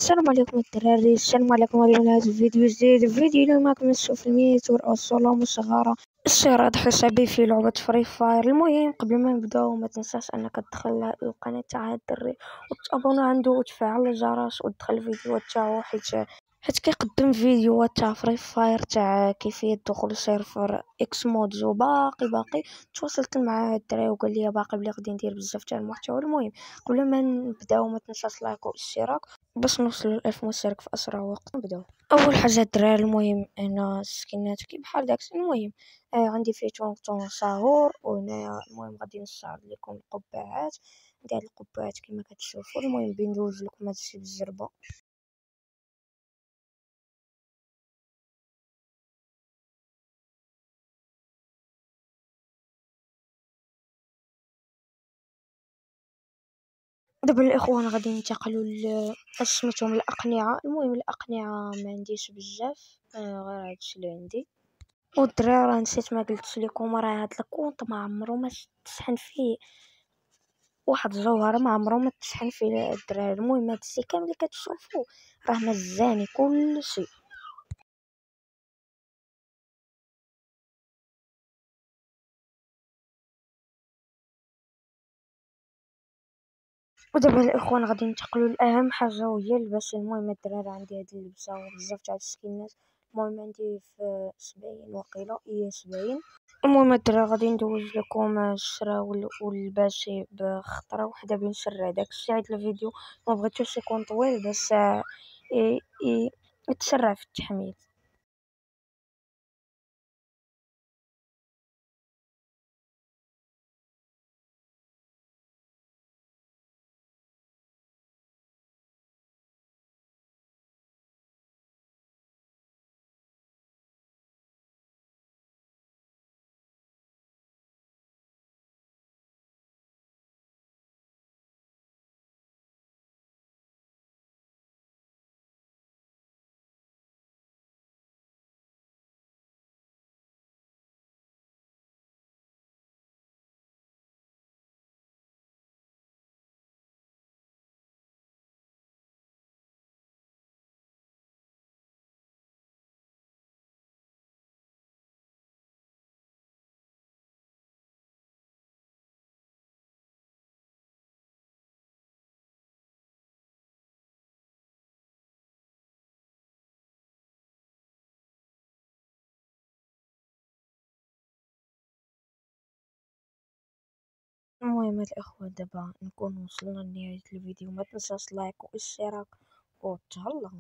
السلام عليكم الدراري، السلام عليكم. اليوم هذا الفيديو جديد. فيديو اليوم معكم نشوف المينياتور او الظلام الصغيرة استعراض حسابي في لعبة فري فاير. المهم قبل ما نبداو ما تنساش انك تدخل القناة تاع هاد الدري وتابونا عنده وتفعل الجرس وتدخل الفيديوهات تاعو حيت كيقدم فيديوهات تاع فري فاير تاع كيفية دخول سيرفر اكس مودز. وباقي تواصلت مع الدراري وقال لي باقي بلي غادي ندير بزاف تاع المحتوى. المهم قبل ما نبداو ما تنساش لايك والاشتراك باش نوصل ل1000 مشترك في اسرع وقت. نبداو. اول حاجه الدراري، المهم انا السكنات كي بحال داكشي. المهم عندي فيه طون ساهور، وهنايا المهم غادي نستعرض لكم القبعات. ندير القبعات كما كتشوفوا. المهم بندوز لكم هادشي بالجربه. دابا الاخوان غادي ننتقلوا سميتهم الاقنعه. المهم الاقنعه ما عنديش بزاف، غير هادشي اللي عندي. والدراري راه نسيت ما قلتش لكم، راه هاد الكونط ما عمرو ما تشحن فيه واحد الجوهرة، ما عمرو ما تشحن فيه الدراري. المهم هادشي كامل اللي كتشوفو راه مجاني كلشي. ودابا الاخوان غادي ننتقلوا لاهم حاجه وهي اللباس. المهم الدراري عندي هاد اللبسه وبزاف تاع السكينات. المهم عندي في 70 وقيله، هي 70. المهم الدراري غادي ندوز لكم الشرا والباشي بخطره وحده بين شرع داكشي. هاد الفيديو ما بغيتوش يكون طويل باش يتسرع في التحميل. المهم الاخوة دابا نكون وصلنا لنهاية الفيديو. ما تنساش لايك واشتراك وتهلاو.